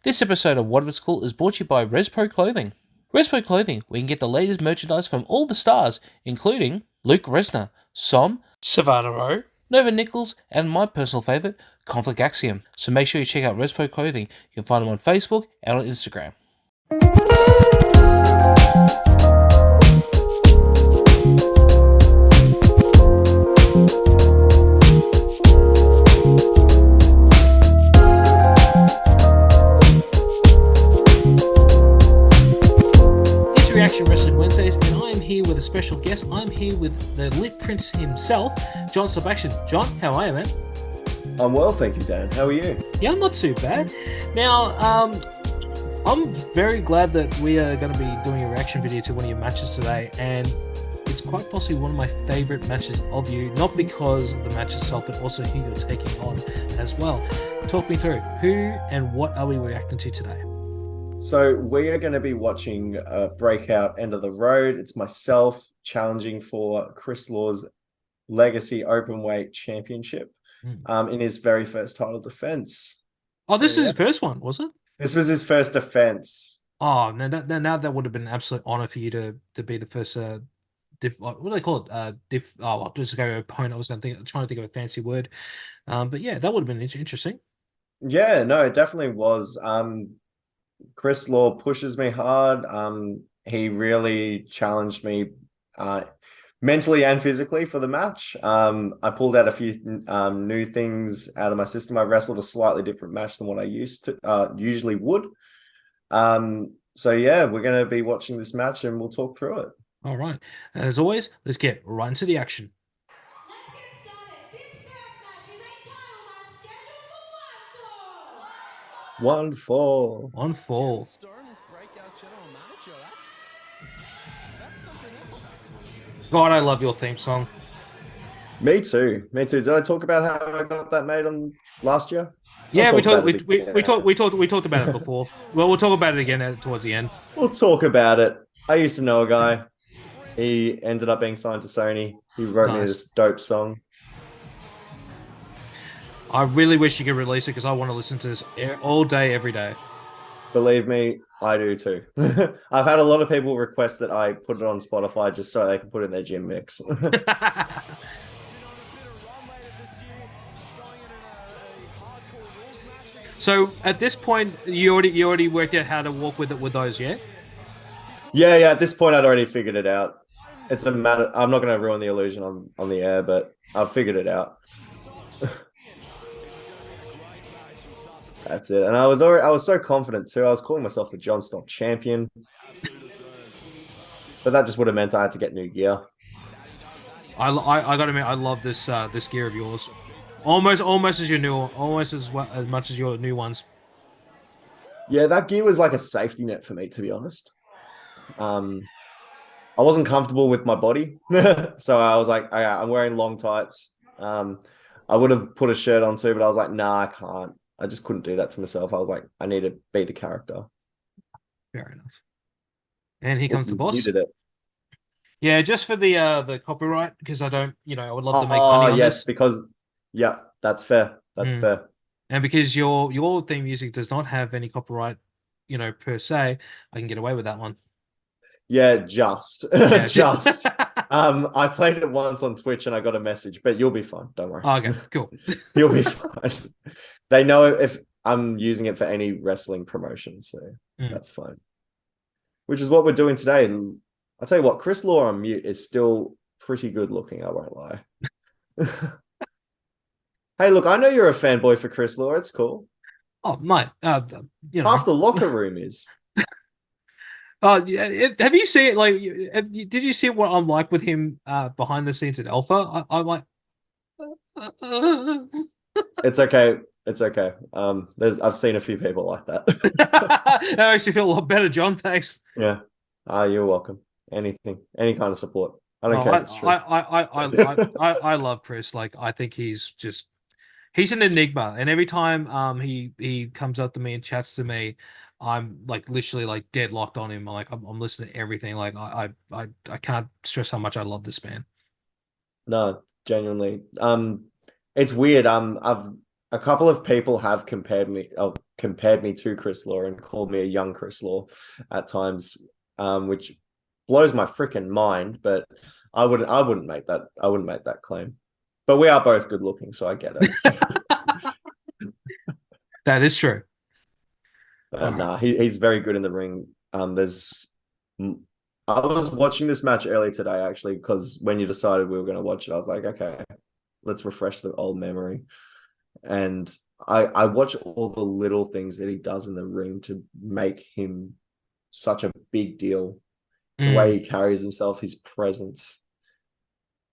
This episode of What If It's Cool is brought to you by Respro Clothing. Respro Clothing, where you can get the latest merchandise from all the stars, including Luke Resner, Som, Savannah Rowe, Nova Nichols, and my personal favourite, Conflict Axiom. So make sure you check out Respro Clothing. You can find them on Facebook and on Instagram. Reaction Wrestling Wednesdays, and I am here with a special guest. I'm here with the Lit Prince himself, Johm Stop Action. John, how are you, man? I'm well, thank you, Dan. How are you? Yeah, I'm not too bad. Now, I'm very glad that we are going to be doing a reaction video to one of your matches today, and it's quite possibly one of my favourite matches of you, not because of the match itself, but also who you're taking on as well. Talk me through, who and what are we reacting to today? So we are going to be watching Breakout End of the Road. It's myself challenging for Kris Law's Legacy Openweight Championship in his very first title defense. Oh, this is his first one, was it? This was his first defense. Oh, now that would have been an absolute honor for you to be the first what do they call it? I'll just go opponent. I was trying to think of a fancy word. But yeah, that would have been interesting. Yeah, no, it definitely was. Kris Law pushes me hard. He really challenged me mentally and physically for the match. I pulled out a few new things out of my system. I wrestled a slightly different match than what I usually would. So yeah, we're going to be watching this match and we'll talk through it. All right. And as always, let's get right into the action. One fall. God, I love your theme song. Me too. Did I talk about how I got that made on last year? Yeah, we talked about it before. Well, we'll talk about it again towards the end. We'll talk about it. I used to know a guy. He ended up being signed to Sony. He wrote me this dope song. I really wish you could release it because I want to listen to this all day, every day. Believe me, I do too. I've had a lot of people request that I put it on Spotify just so they can put it in their gym mix. So at this point, you already worked out how to walk with it with those, yeah? Yeah. At this point, I'd already figured it out. It's a matter. I'm not going to ruin the illusion on the air, but I've figured it out. That's it. And I was so confident too. I was calling myself the Johm Stop champion. But that just would have meant I had to get new gear. I gotta admit, I love this this gear of yours. Almost as your new, almost as much as your new ones. Yeah, that gear was like a safety net for me, to be honest. I wasn't comfortable with my body. So I was like, I'm wearing long tights. I would have put a shirt on too, but I was like, nah, I can't. I just couldn't do that to myself. I was like, I need to be the character. Fair enough. And here comes the boss. You did it. Yeah, just for the copyright, because I don't, I would love to make money on yes, this. because that's fair. That's fair. And because your theme music does not have any copyright, per se, I can get away with that one. Yeah, just. I played it once on Twitch and I got a message, but you'll be fine. Don't worry. Okay, cool. You'll be fine. They know if I'm using it for any wrestling promotion, so that's fine. Which is what we're doing today. And I'll tell you what, Kris Law on mute is still pretty good looking, I won't lie. Hey, look, I know you're a fanboy for Kris Law. It's cool. Oh, mate. Half the locker room is. Yeah. Have you seen did you see what I'm like with him behind the scenes at Alpha? I'm like, It's okay. It's okay. I've seen a few people like that. That makes me feel a lot better, John. Thanks. Yeah. You're welcome. Anything, any kind of support. I don't care if it's true. I love Kris. Like, I think he's an enigma, and every time he comes up to me and chats to me, I'm like literally like deadlocked on him. Like I'm listening to everything. Like I can't stress how much I love this man. No, genuinely. It's weird. A couple of people have compared compared me to Chris Law and called me a young Chris Law at times, which blows my freaking mind. But I wouldn't make that claim. But we are both good looking, so I get it. That is true. But nah, he's very good in the ring. I was watching this match earlier today actually, because when you decided we were going to watch it, I was like, okay, let's refresh the old memory. And I watch all the little things that he does in the ring to make him such a big deal. The way he carries himself, his presence,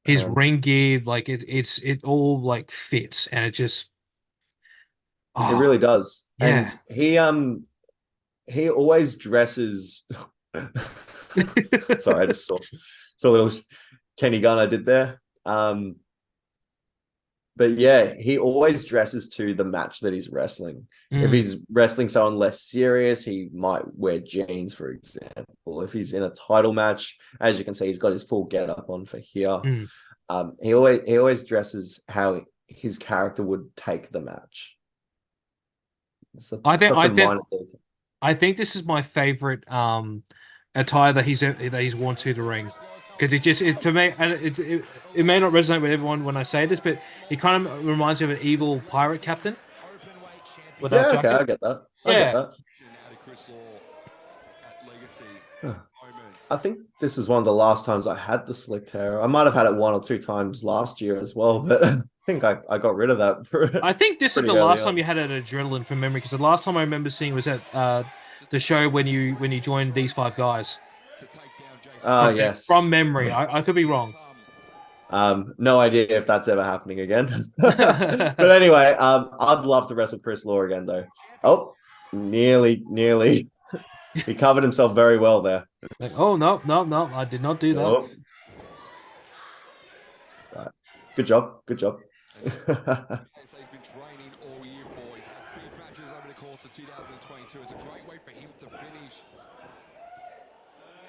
his ring gear, like it all like fits, and it just it really does. yeah. And he always dresses. Sorry, I just saw a little Kenny Gunn I did there. But yeah, he always dresses to the match that he's wrestling. If he's wrestling someone less serious, he might wear jeans, for example. If he's in a title match, as you can see, he's got his full get up on for here. He always dresses how his character would take the match. I think this is my favorite attire that he's worn to the ring, because for me, and it may not resonate with everyone when I say this, but it kind of reminds me of an evil pirate captain with that jacket. Okay, I get that. I get that. I think this was one of the last times I had the slicked hair. I might have had it 1 or 2 times last year as well, but I think I got rid of that. I think this is the last time you had an adrenaline from memory, because the last time I remember seeing was at the show when you joined these 5 guys. Yes. From memory. I could be wrong. No idea if that's ever happening again. But anyway, I'd love to wrestle Chris Law again, though. Oh, nearly. He covered himself very well there. Like, oh, no. I did not do that. Oh. Right. Good job. He's been training all year for. He's had big matches over the course of 2022. It's a great way for him to finish.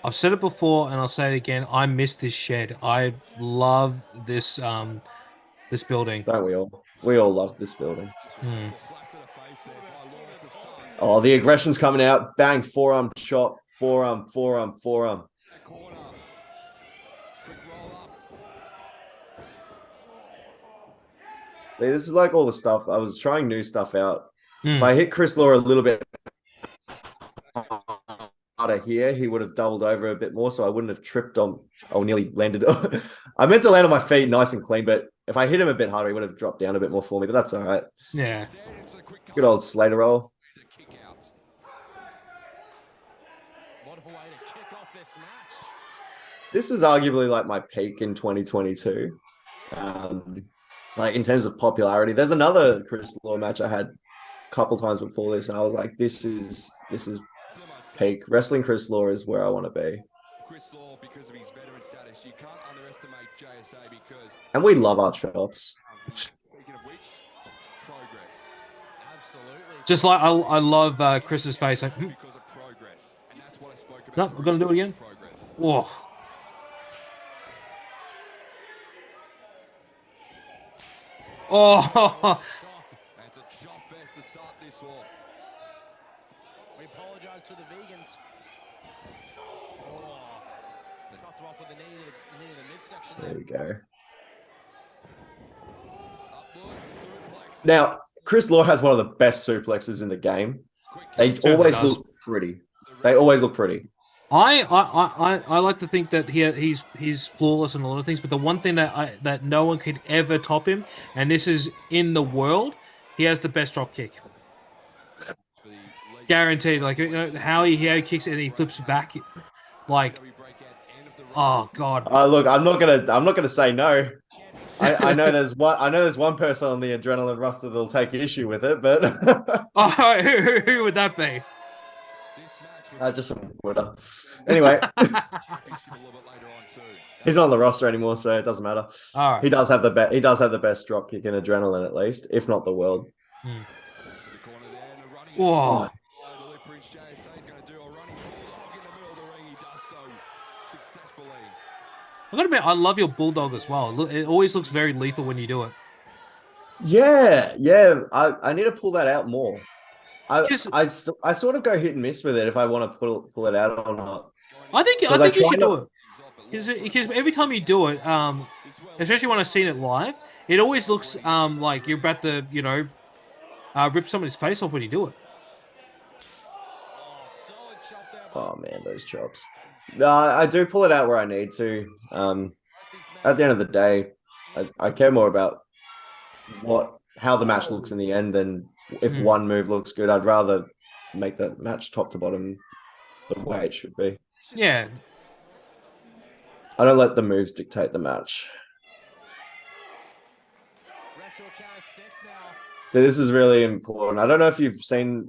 I've said it before and I'll say it again. I miss this shed. I love this this building. Don't we all? We all love this building. Oh, the aggression's coming out. Bang, forearm chop. Forearm. See, this is like all the stuff. I was trying new stuff out. If I hit Chris Law a little bit harder here, he would have doubled over a bit more, so I wouldn't have tripped on or nearly landed. I meant to land on my feet nice and clean, but if I hit him a bit harder, he would have dropped down a bit more for me, but that's all right. Yeah. Good old Slater roll. This is arguably like my peak in 2022. Like in terms of popularity. There's another Chris Law match I had a couple times before this, and I was like, this is peak. Wrestling Chris Law is where I want to be. Chris Law, because of his veteran status, you can't underestimate JSA because... And we love our chops. Speaking of which, progress. Absolutely. Just like I love Chris's face. Like, Because of progress. And that's what I spoke about. No, we're going to do it again. Progress. Whoa. Oh. That's a chop fest to start this off. We apologize to the vegans. Oh. Cuts him off with the knee to the midsection there. There we go. Now, Chris Law has one of the best suplexes in the game. They always look pretty. I like to think that he's flawless in a lot of things, but the one thing that no one could ever top him, and this is in the world, he has the best drop kick. Guaranteed. Like, you know, how he kicks it and he flips back, like, oh god. Look, I'm not gonna say no. I know there's one person on the Adrenaline roster that'll take issue with it, but who would that be? Just some Twitter. Anyway, he's not on the roster anymore, so it doesn't matter. All right. He does have the best drop kick in Adrenaline, at least, if not the world. Whoa. I gotta admit, I love your bulldog as well. It always looks very lethal when you do it. Yeah. I need to pull that out more. I sort of go hit and miss with it if I want to pull it out or not. I think Because I you try should do not. it because every time you do it, especially when I've seen it live, it always looks like you're about to rip somebody's face off when you do it. Oh man, those chops. No, I do pull it out where I need to. At the end of the day, I care more about how the match looks in the end than if one move looks good. I'd rather make that match top to bottom the way it should be. Yeah. I don't let the moves dictate the match. So this is really important. I don't know if you've seen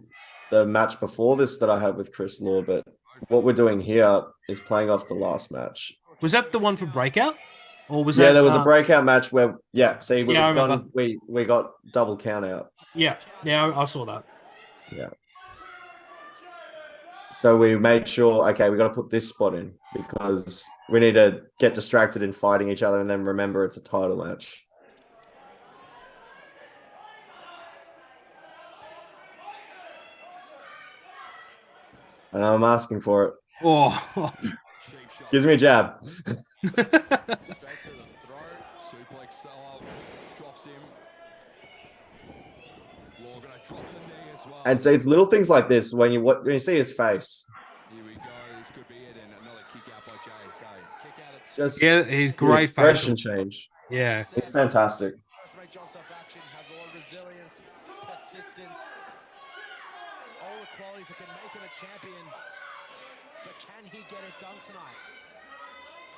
the match before this that I had with Kris Law, but what we're doing here is playing off the last match. Was that the one for Breakout? Or was that there was a breakout match where see I remember. we got double count out. Yeah, I saw that. Yeah. So we made sure, okay, we got to put this spot in because we need to get distracted in fighting each other and then remember it's a title match. And I'm asking for it. Oh. Gives me a jab. Straight to the throat. Suplex solo. Drops him. Law gonna drop the knee as well. And see, it's little things like this when you see his face. Here we go. This could be it, and another kick out by JSA. Kick out at Just he's great. Expression change. Yeah, it's fantastic. Johm Stop Action has a lot of resilience, persistence, all the qualities that can make him a champion. But can he get it done tonight?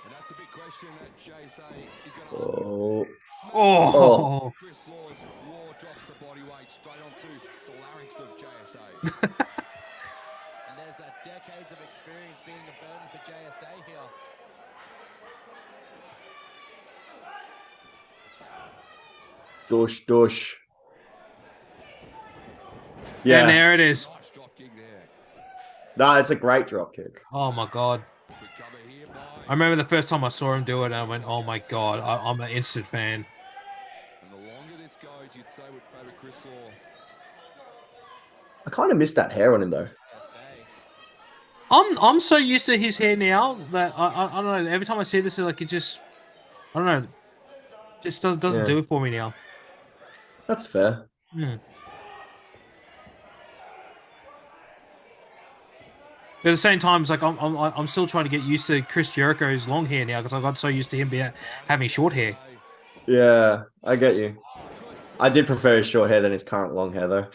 And that's the big question that JSA is going to. Oh. Kris Law drops the body weight straight onto the larynx of JSA. And there's that decades of experience being a burden for JSA here. Dush. Yeah, and there it is. Nice drop kick there. No, it's a great drop kick. Oh my god. Quick cover here by. I remember the first time I saw him do it, and I went, "Oh my god, I'm an instant fan." And the longer this goes, you'd say would favour Kris Law. I kind of miss that hair on him though. I'm so used to his hair now that I don't know. Every time I see this, like it just, I don't know, just doesn't do it for me now. That's fair. But at the same time, it's like I'm still trying to get used to Chris Jericho's long hair now because I got so used to him having short hair. Yeah, I get you. I did prefer his short hair than his current long hair though.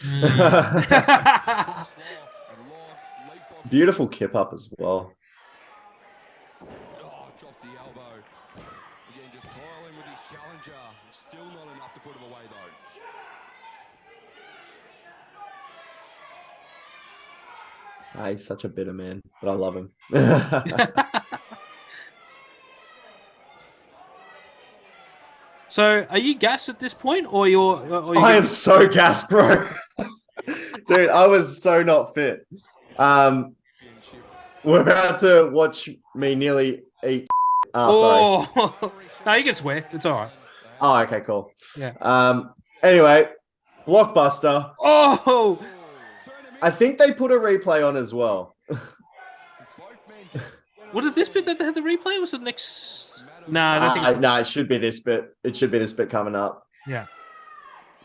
Beautiful kip up as well. Oh, drops the elbow. Again, just toiling with his challenger. Still not enough to put him away though. He's such a bitter man, but I love him. So, are you gassed at this point, or you're I am so gassed, bro. Dude, I was so not fit. We're about to watch me nearly eat. Oh, sorry. No, you can swear. It's all right. Oh, okay, cool. Yeah. Anyway, Blockbuster. Oh, I think they put a replay on as well. Was it this bit that they had the replay? Or was it next? No, I don't think. No, it should be this bit. It should be this bit coming up. Yeah.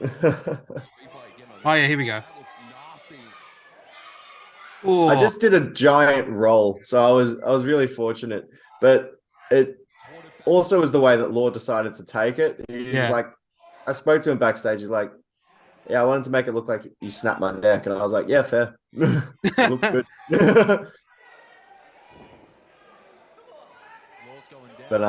Oh yeah, here we go. Ooh. I just did a giant roll, so I was really fortunate. But it also was the way that Law decided to take it. He was like, I spoke to him backstage. He's like, "Yeah, I wanted to make it look like you snapped my neck," and I was like, "Yeah, fair. Looks good." But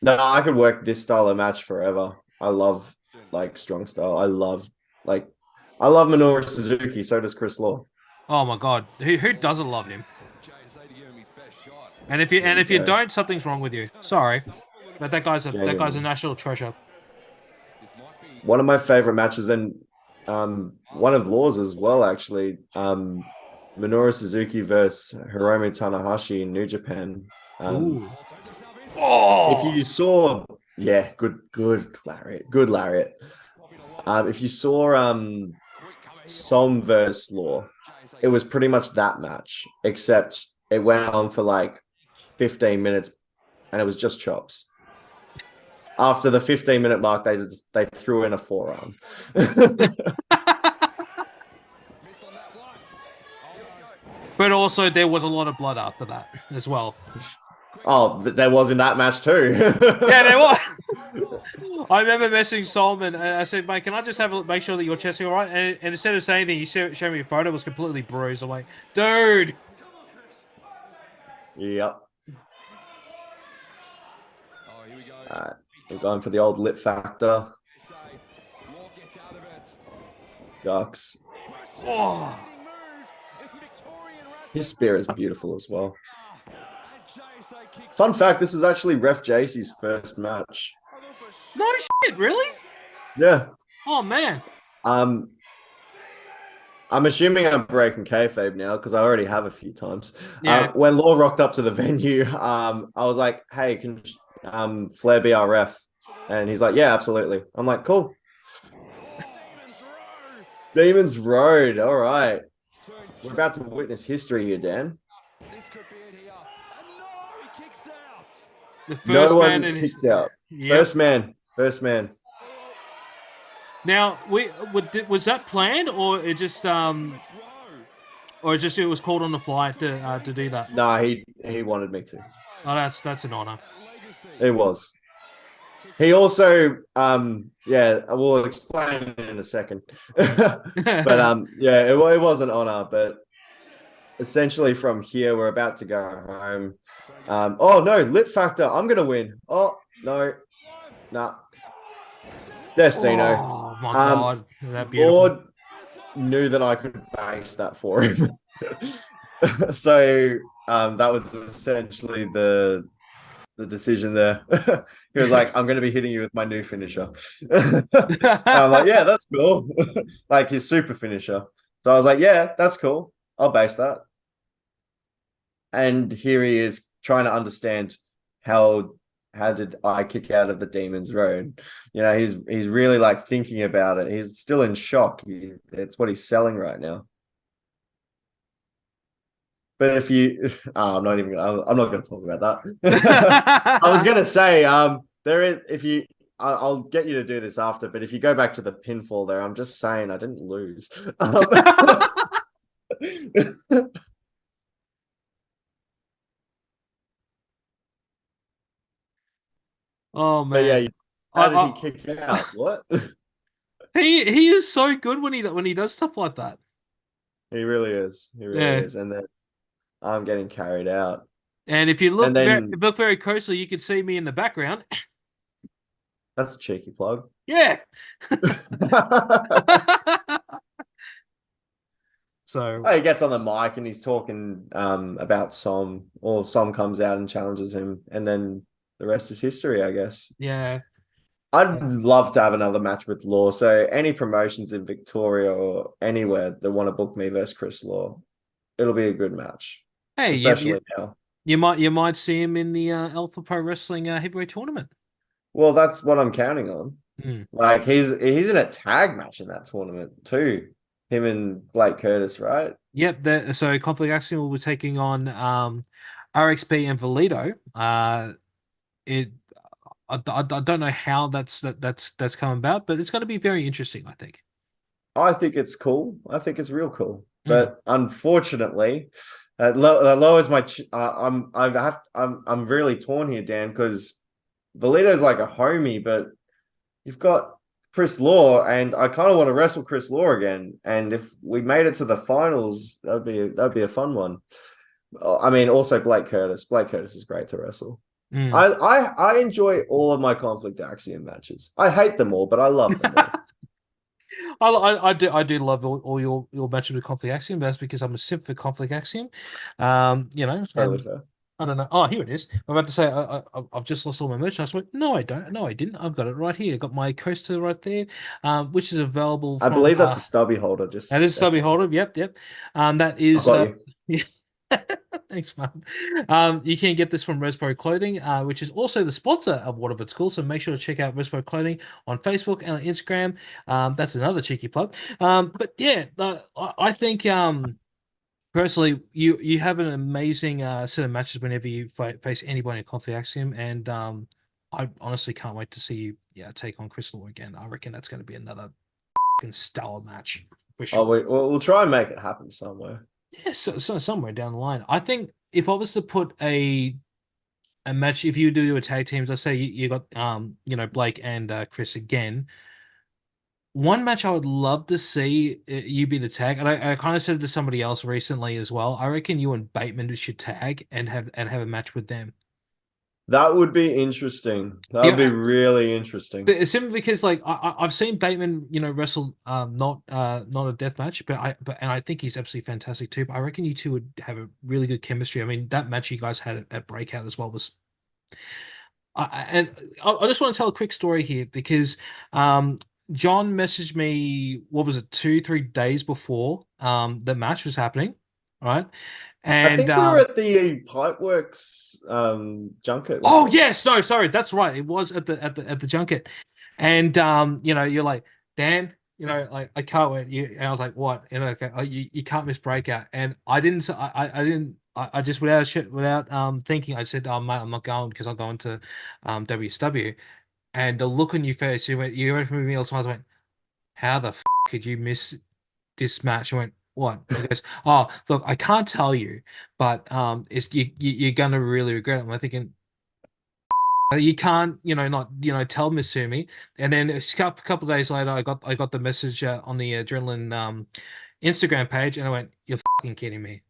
no, I could work this style of match forever. I love like strong style. I love Minoru Suzuki. So does Kris Law. Oh my god, who doesn't love him? And if you don't, something's wrong with you. Sorry, but that guy's a national treasure. One of my favorite matches, and one of Law's as well, actually. Minoru Suzuki versus Hiromu Tanahashi in New Japan. If you saw, good lariat. If you saw Som versus Law. It was pretty much that match, except it went on for like 15 minutes and it was just chops. After the 15-minute mark, they threw in a forearm. But also, there was a lot of blood after that as well. Oh, there was in that match too. Yeah, there was. I remember messaging Solomon and I said, mate, can I just have a look, make sure that your chest is all right? And instead of saying anything, he showed me a photo. It was completely bruised. I'm like, dude. Yep. Oh, here we go. All right. We're going for the old lip factor. Ducks. Oh. His spear is beautiful as well. Fun fact, this was actually Ref JC's first match. No shit, really? Yeah. Oh, man. I'm assuming I'm breaking kayfabe now because I already have a few times. Yeah. When Law rocked up to the venue, I was like, hey, can Flair be our ref? And he's like, yeah, absolutely. I'm like, cool. Demons Road. All right. We're about to witness history here, Dan. This could be it here. And no, he kicks out. The first No one man kicked out. Yep. First man. Now, was that planned, or it just it was called on the fly to do that? No, he wanted me to. Oh, that's an honor. It was. He also, yeah, we'll explain in a second. But yeah, it was an honor. But essentially, from here, we're about to go home. Oh no, Lit Factor, I'm gonna win. Oh no, nah. Destino. Oh my god, that beautiful. Lord knew that I could base that for him. So that was essentially the decision there. He was like, I'm going to be hitting you with my new finisher. And I'm like, yeah, that's cool. Like his super finisher. So I was like, yeah, that's cool. I'll base that. And here he is trying to understand how did I kick out of the Demon's Road? You know, he's really like thinking about it. He's still in shock. It's what he's selling right now. But if you, I'm not going to talk about that. I was going to say, there is, if you, I'll get you to do this after, but if you go back to the pinfall there, I'm just saying I didn't lose. Oh man, but yeah, how did he kick out? What? He is so good when he does stuff like that. He really is. He really is. And then I'm getting carried out. And if you look very closely, you can see me in the background. That's a cheeky plug. Yeah. So he gets on the mic and he's talking about Som, or Som comes out and challenges him, and then the rest is history, I guess. Yeah. I'd love to have another match with Law. So any promotions in Victoria or anywhere that want to book me versus Kris Law, it'll be a good match. Hey, especially now. You might see him in the Alpha Pro Wrestling heavyweight tournament. Well, that's what I'm counting on. Mm. Like he's in a tag match in that tournament too. Him and Blake Curtis, right? Yep. So Conflict Action will be taking on RXP and Valido. I don't know how that's come about, but it's going to be very interesting, I think. I think it's cool. I think it's real cool. But unfortunately, that lowers my. I'm really torn here, Dan, because Valido's like a homie, but you've got Kris Law, and I kind of want to wrestle Kris Law again. And if we made it to the finals, that'd be a fun one. I mean, also Blake Curtis. Blake Curtis is great to wrestle. I enjoy all of my Conflict Axiom matches. I hate them all, but I love them all. I do love all your matches with Conflict Axiom, but that's because I'm a simp for Conflict Axiom. You know, totally fair. I don't know. Oh, here it is. I'm about to say I've just lost all my merchandise. No, I don't. No, I didn't. I've got it right here. I got my coaster right there, which is available. I believe that's a stubby holder. That is stubby holder. Yep. That is. Thanks, man. You can get this from Respo Clothing, which is also the sponsor of What If It's Cool. So make sure to check out Respo Clothing on Facebook and on Instagram. That's another cheeky plug. But yeah, I think personally, you have an amazing set of matches whenever you face anybody in Conflict Axiom, and I honestly can't wait to see you take on Kris again. I reckon that's going to be another stellar match for sure. We'll try and make it happen somewhere. Yeah, so somewhere down the line. I think if I was to put a match, if you do a tag teams, let's say you got Blake and Kris again. One match I would love to see you be the tag, and I kind of said it to somebody else recently as well. I reckon you and Bateman should tag and have a match with them. That would be interesting. That would be really interesting. Simply because like I've seen Bateman, wrestle not a death match, but I think he's absolutely fantastic too. But I reckon you two would have a really good chemistry. I mean, that match you guys had at Breakout as well was. And I just want to tell a quick story here because John messaged me, what was it, 2-3 days before the match was happening, right? And I think we were at the Pipeworks junket. Oh yes, no, sorry, that's right. It was at the junket, and you're like, Dan, like I can't wait. And I was like, what? Okay, you can't miss Breakout, and I didn't. I just without thinking, I said, oh mate, I'm not going because I'm going to WSW, and the look on your face, you went from me also. I went, how the could you miss this match? I went, what? He goes, oh, look, I can't tell you, but it's you're gonna really regret it. I'm thinking, you can't, not, tell Misumi. And then a couple of days later, I got the message on the Adrenaline Instagram page, and I went, you're fucking kidding me.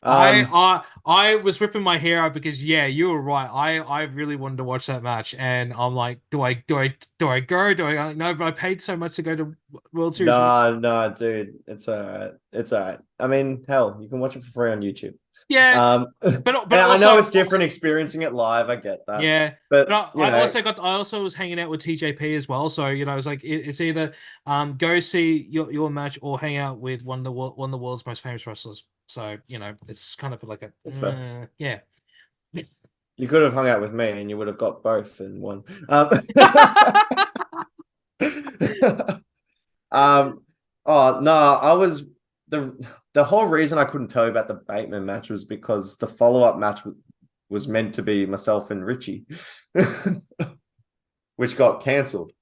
I was ripping my hair out because you were right. I really wanted to watch that match, and I'm like, do I go? Do I no? But I paid so much to go to World Series. No, dude, it's all right. It's all right. I mean, hell, you can watch it for free on YouTube. Yeah, but also, I know it's different experiencing it live. I get that. Yeah, but I also was hanging out with TJP as well. So it was like it's either go see your match or hang out with one of the world's most famous wrestlers. So it's kind of like it's fair. Yeah. You could have hung out with me, and you would have got both in one. Oh no, I was the whole reason I couldn't tell you about the Bateman match was because the follow-up match was meant to be myself and Richie, which got cancelled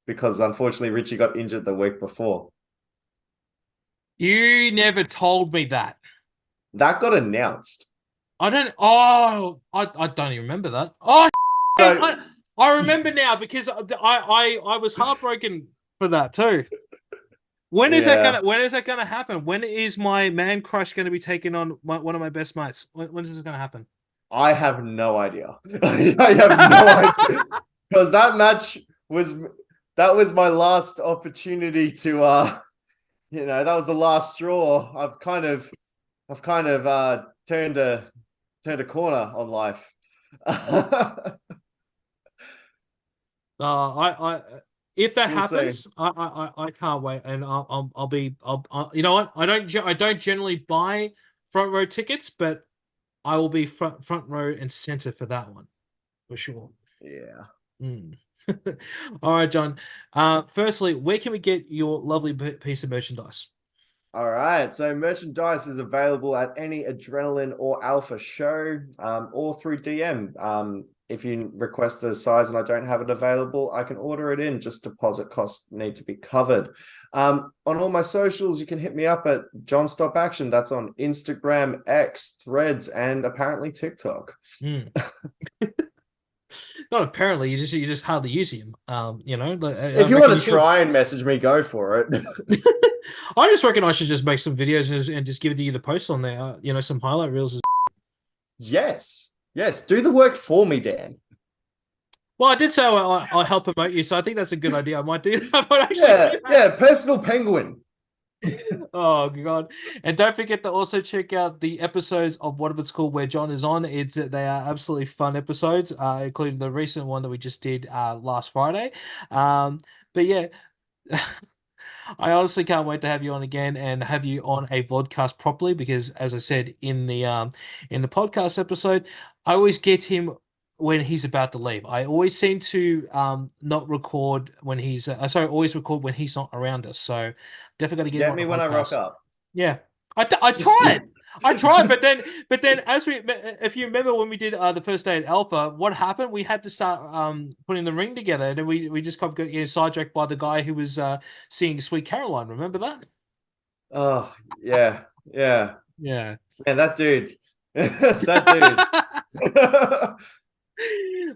because unfortunately Richie got injured the week before. You never told me that. That got announced. I don't even remember that. Oh, I remember now because I was heartbroken for that too. When is that gonna happen? When is my man crush going to be taking on one of my best mates? When is this going to happen? I have no idea. I have no idea because that match was my last opportunity to that was the last straw. I've kind of turned a corner on life. If that happens, I can't wait, and I'll you know what? I don't generally buy front row tickets, but I will be front row and center for that one, for sure. Yeah. All right, John. Firstly, where can we get your lovely piece of merchandise? All right, so merchandise is available at any Adrenaline or Alpha show, or through DM. If you request a size and I don't have it available, I can order it in. Just deposit costs need to be covered. On all my socials, you can hit me up at Johm Stop Action. That's on Instagram, X, Threads, and apparently TikTok. Not apparently, you just hardly use him. If you want to try and message me, go for it. I just reckon I should just make some videos and just give it to you to post on there. Some highlight reels. Yes, do the work for me, Dan. Well, I did say I'll help promote you, so I think that's a good idea. I might do that. Yeah, personal penguin. Oh god! And don't forget to also check out the episodes of What If It's Cool where John is on. They are absolutely fun episodes, including the recent one that we just did last Friday. But yeah. I honestly can't wait to have you on again and have you on a vodcast properly because, as I said in the podcast episode, I always get him when he's about to leave. I always seem to not record when he's sorry, always record when he's not around us. So definitely got to get him Get on me a when I rock podcast. up. Yeah, I tried. I tried, but then, as we, if you remember when we did the first day at Alpha, what happened? We had to start putting the ring together, and then we just kept getting sidetracked by the guy who was seeing Sweet Caroline. Remember that? Oh, yeah. Yeah. Yeah. Man, that dude. That dude.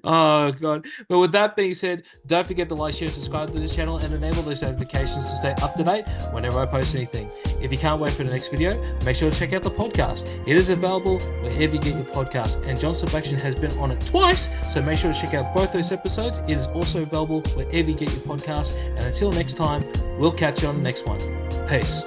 Oh god. But with that being said, don't forget to like, share, subscribe to this channel, and enable those notifications to stay up to date whenever I post anything. If you can't wait for the next video, make sure to check out the podcast. It is available wherever you get your podcast, and Johm Stop Action has been on it twice, so make sure to check out both those episodes. It is also available wherever you get your podcast. And until next time, we'll catch you on the next one. Peace.